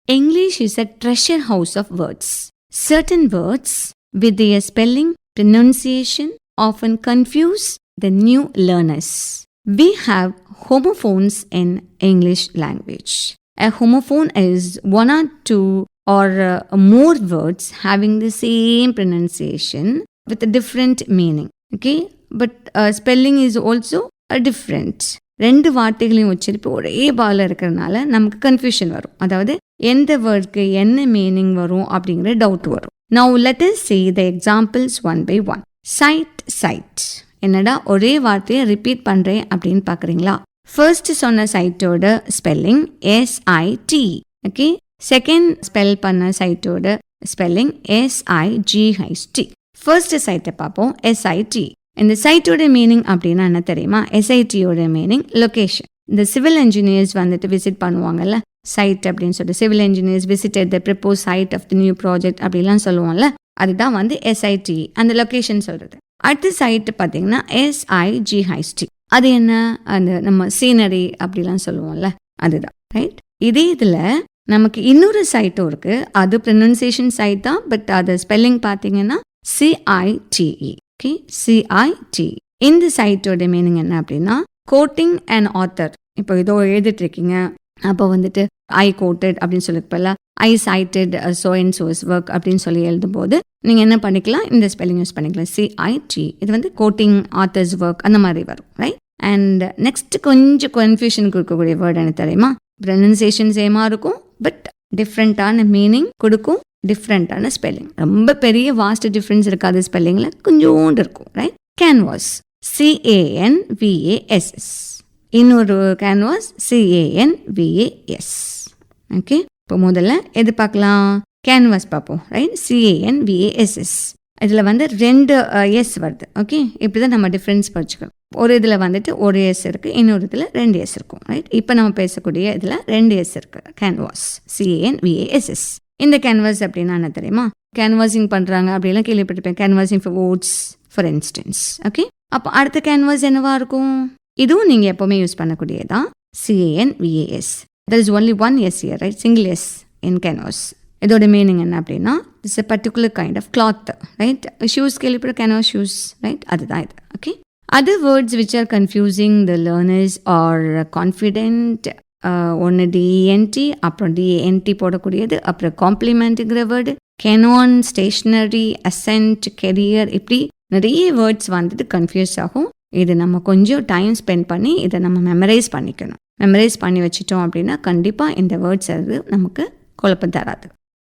English is a treasure house of words. Certain words with their spelling, pronunciation often confuse the new learners. We have homophones in English language. A homophone is one or two or more words having the same pronunciation with a different meaning. Okay, but spelling is also a different. ரெண்டு வார்த்தைகளையும் வச்சிருப்பு ஒரே பால இருக்கிறதுனால நமக்கு confusion வரும். அதாவது எந்த வேர்டுக்கு என்ன மீனிங் வரும் அப்படிங்கிற டவுட் வரும். Now let us see the examples one by one. Sight, sight. என்னடா ஒரே வார்த்தையை ரிப்பீட் பண்ணுறேன் அப்படின்னு பார்க்குறீங்களா? ஃபர்ஸ்ட் சொன்ன சைட்டோட spelling SIT. Okay, second spell பண்ண சைட்டோட ஸ்பெல்லிங் SIGHT. ஃபர்ஸ்ட் சைட்டை பார்ப்போம், SIT. இந்த சைட்டோட மீனிங் அப்படின்னா என்ன தெரியுமா? SITயோட மீனிங் லொக்கேஷன். இந்த சிவில் இன்ஜினியர்ஸ் வந்துட்டு விசிட் பண்ணுவாங்கல்ல, சைட் அப்படின்னு சொல்லிட்டு civil engineers visited the propose site of the new project அப்படிலாம் சொல்லுவோம்ல, அதுதான் வந்து SIT, அந்த லொக்கேஷன் சொல்கிறது. அடுத்த சைட்டு பார்த்தீங்கன்னா SIGHT. அது என்ன? அந்த நம்ம சீனரி அப்படிலாம் சொல்லுவோம்ல, அதுதான். ரைட். இதே இதில் நமக்கு இன்னொரு சைட்டும் இருக்குது. அது ப்ரொனன்சியேஷன் சைட் தான், பட் அது ஸ்பெல்லிங் பார்த்தீங்கன்னா CITE. Okay, CIT. இந்த சைட்டோட மீனிங் என்ன அப்படின்னா கோட்டிங் அண்ட் ஆத்தர். இப்போ ஏதோ எழுதிட்டு இருக்கீங்க, அப்போ வந்துட்டு ஐ கோட்டட் அப்படின்னு சொல்லிப்பல I cited so and so's work அப்படின்னு சொல்லி எழுதும்போது நீங்கள் என்ன பண்ணிக்கலாம், இந்த ஸ்பெல்லிங் யூஸ் பண்ணிக்கலாம், CIT. இது வந்து கோட்டிங், ஆத்தர்ஸ் ஒர்க் அந்த மாதிரி வரும். ரைட். அண்ட் நெக்ஸ்ட் கொஞ்சம் கன்ஃபியூஷன் கொடுக்கக்கூடிய வேர்டு என்ன தெரியுமா? ப்ரொனன்சியேஷன் சேமாக இருக்கும், பட் டிஃப்ரெண்ட்டான மீனிங் கொடுக்கும், டிஃப்ரெண்ட்டான ஸ்பெல்லிங். ரொம்ப பெரிய வாஸ்ட் டிஃப்ரென்ஸ் இருக்காது ஸ்பெல்லிங்கில், கொஞ்சோண்டு இருக்கும். ரைட். Canvas, CANVASS. இன்னொரு கேன்வாஸ் CANVAS. ஓகே, இப்போ முதல்ல எது பார்க்கலாம்? கேன்வாஸ் பார்ப்போம். ரைட். CANVASS. இதில் வந்து ரெண்டு எஸ் வருது. ஓகே, இப்படி தான் நம்ம டிஃப்ரென்ஸ் படிச்சுக்கணும். ஒரு இதில் வந்துட்டு ஒரு எஸ் இருக்குது, இன்னொரு இதில் 2 எஸ் இருக்கும். ரைட். இப்போ நம்ம பேசக்கூடிய இதில் 2 எஸ் இருக்குது. Canvas, CANVASS. இந்த கேன்வாஸ் அப்படின்னா என்ன தெரியுமா? கேன்வாசிங் பண்ணுறாங்க அப்படிலாம் கேள்விப்பட்டிருப்பேன். Canvassing for votes for instance. Okay, அப்போ அடுத்த கேன்வாஸ் என்னவா இருக்கும்? இதுவும் நீங்கள் எப்போவுமே யூஸ் பண்ணக்கூடியதான், CANVAS. there is only one S here, right? Single S in canvas. இதோட மீனிங் என்ன அப்படின்னா it's a particular kind of cloth, right? Shoes கேள்விப்பட்ட canvas shoes, right? அதுதான் இது. Okay, other words which are confusing the learners are confident. ஒன்று DENT, அப்புறம் DANT போடக்கூடியது, அப்புறம் காம்ப்ளிமெண்ட்டுங்கிற word, canon, stationery, ascent, career, இப்படி நிறைய வேர்ட்ஸ் வந்துட்டு கன்ஃபியூஸ் ஆகும். இது நம்ம கொஞ்சம் டைம் ஸ்பெண்ட் பண்ணி இதை நம்ம மெமரைஸ் பண்ணிக்கணும். மெமரைஸ் பண்ணி வச்சிட்டோம் அப்படின்னா கண்டிப்பாக இந்த வேர்ட்ஸ் அது நமக்கு குழப்பம் தராது.